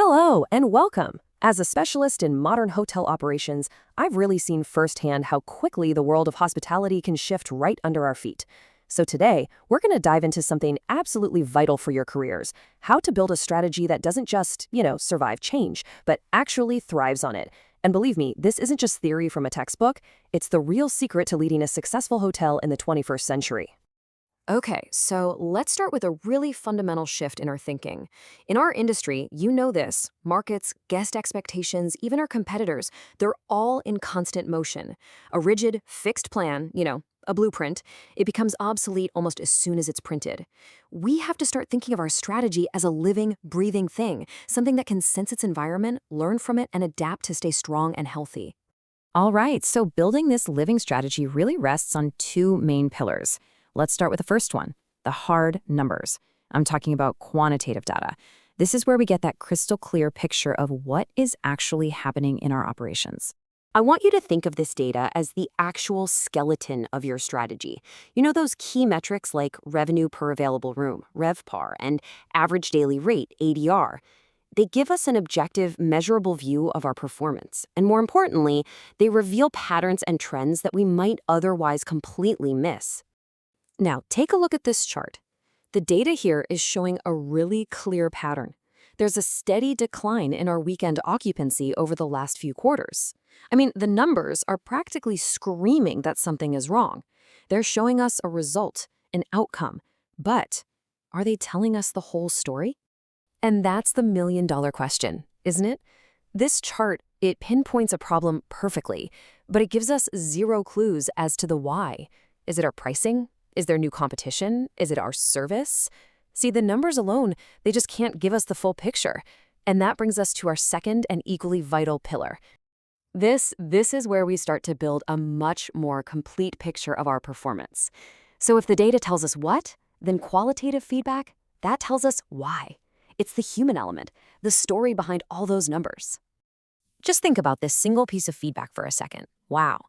Hello and welcome. As a specialist in modern hotel operations, I've really seen firsthand how quickly the world of hospitality can shift right under our feet. So today, we're going to dive into something absolutely vital for your careers: how to build a strategy that doesn't just, survive change, but actually thrives on it. And believe me, this isn't just theory from a textbook, it's the real secret to leading a successful hotel in the 21st century. Okay, so let's start with a really fundamental shift in our thinking. In our industry, you know this: markets, guest expectations, even our competitors, they're all in constant motion. A rigid, fixed plan, a blueprint, it becomes obsolete almost as soon as it's printed. We have to start thinking of our strategy as a living, breathing thing, something that can sense its environment, learn from it, and adapt to stay strong and healthy. All right, so building this living strategy really rests on two main pillars. Let's start with the first one, the hard numbers. I'm talking about quantitative data. This is where we get that crystal clear picture of what is actually happening in our operations. I want you to think of this data as the actual skeleton of your strategy. You know those key metrics like revenue per available room, RevPAR, and average daily rate, ADR. They give us an objective, measurable view of our performance. And more importantly, they reveal patterns and trends that we might otherwise completely miss. Now, take a look at this chart. The data here is showing a really clear pattern. There's a steady decline in our weekend occupancy over the last few quarters. I mean, the numbers are practically screaming that something is wrong. They're showing us a result, an outcome. But are they telling us the whole story? And that's the million-dollar question, isn't it? This chart, it pinpoints a problem perfectly, but it gives us zero clues as to the why. Is it our pricing? Is there new competition? Is it our service? See, the numbers alone, they just can't give us the full picture. And that brings us to our second and equally vital pillar. This is where we start to build a much more complete picture of our performance. So if the data tells us what, then qualitative feedback, that tells us why. It's the human element, the story behind all those numbers. Just think about this single piece of feedback for a second. Wow,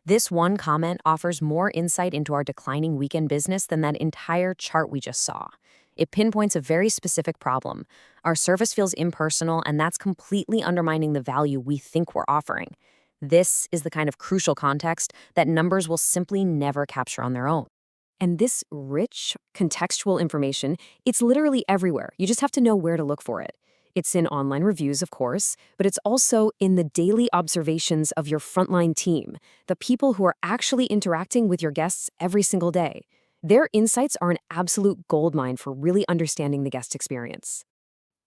this one comment offers more insight into our declining weekend business than that entire chart we just saw. It pinpoints a very specific problem. Our service feels impersonal, and that's completely undermining the value we think we're offering. This is the kind of crucial context that numbers will simply never capture on their own. And this rich, contextual information, it's literally everywhere. You just have to know where to look for it. It's in online reviews, of course, but it's also in the daily observations of your frontline team, the people who are actually interacting with your guests every single day. Their insights are an absolute goldmine for really understanding the guest experience.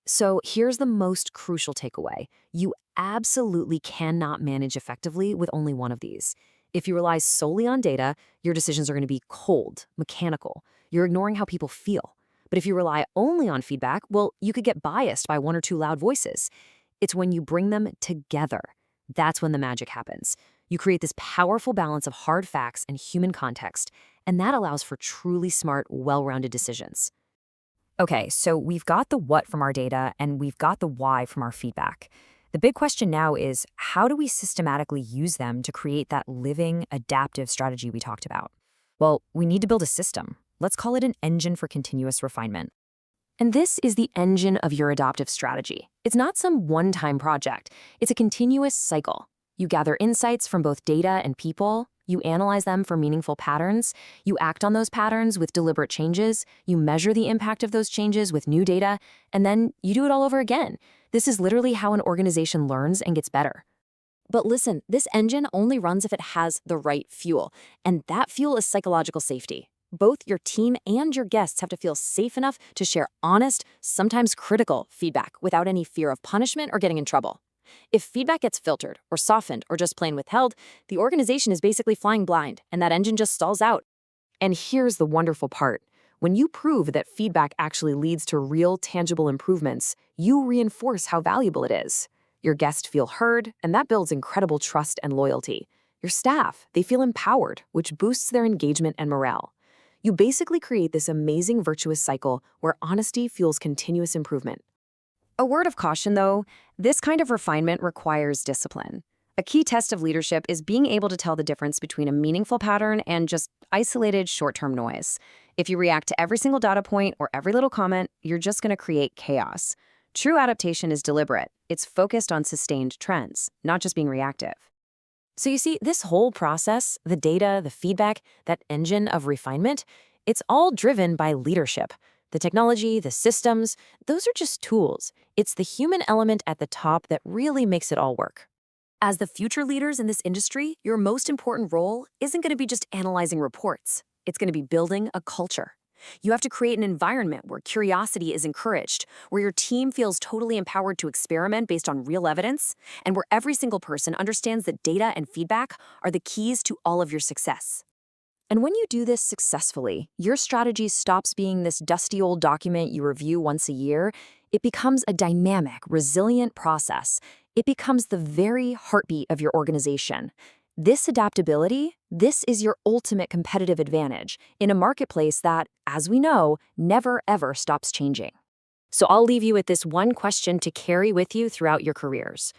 So here's the most crucial takeaway. You absolutely cannot manage effectively with only one of these. If you rely solely on data, your decisions are going to be cold, mechanical. You're ignoring how people feel. But if you rely only on feedback, well, you could get biased by one or two loud voices. It's when you bring them together. That's when the magic happens. You create this powerful balance of hard facts and human context, and that allows for truly smart, well-rounded decisions. Okay, so we've got the what from our data, and we've got the why from our feedback. The big question now is, how do we systematically use them to create that living, adaptive strategy we talked about? Well, we need to build a system. Let's call it an engine for continuous refinement. And this is the engine of your adaptive strategy. It's not some one-time project. It's a continuous cycle. You gather insights from both data and people. You analyze them for meaningful patterns. You act on those patterns with deliberate changes. You measure the impact of those changes with new data. And then you do it all over again. This is literally how an organization learns and gets better. But listen, this engine only runs if it has the right fuel. And that fuel is psychological safety. Both your team and your guests have to feel safe enough to share honest, sometimes critical feedback without any fear of punishment or getting in trouble. If feedback gets filtered or softened or just plain withheld, the organization is basically flying blind, and that engine just stalls out. And here's the wonderful part. When you prove that feedback actually leads to real, tangible improvements, you reinforce how valuable it is. Your guests feel heard, and that builds incredible trust and loyalty. Your staff, they feel empowered, which boosts their engagement and morale. You basically create this amazing virtuous cycle where honesty fuels continuous improvement. A word of caution, though, this kind of refinement requires discipline. A key test of leadership is being able to tell the difference between a meaningful pattern and just isolated short-term noise. If you react to every single data point or every little comment, you're just going to create chaos. True adaptation is deliberate. It's focused on sustained trends, not just being reactive. So you see, this whole process, the data, the feedback, that engine of refinement, it's all driven by leadership. The technology, the systems, those are just tools. It's the human element at the top that really makes it all work. As the future leaders in this industry, your most important role isn't going to be just analyzing reports. It's going to be building a culture. You have to create an environment where curiosity is encouraged, where your team feels totally empowered to experiment based on real evidence, and where every single person understands that data and feedback are the keys to all of your success. And when you do this successfully, your strategy stops being this dusty old document you review once a year. It becomes a dynamic, resilient process. It becomes the very heartbeat of your organization. This adaptability, this is your ultimate competitive advantage in a marketplace that, as we know, never ever stops changing. So I'll leave you with this one question to carry with you throughout your careers.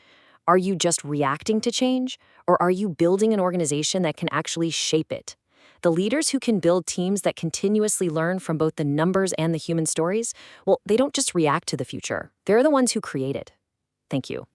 Are you just reacting to change, or are you building an organization that can actually shape it? The leaders who can build teams that continuously learn from both the numbers and the human stories, well, they don't just react to the future. They're the ones who create it. Thank you.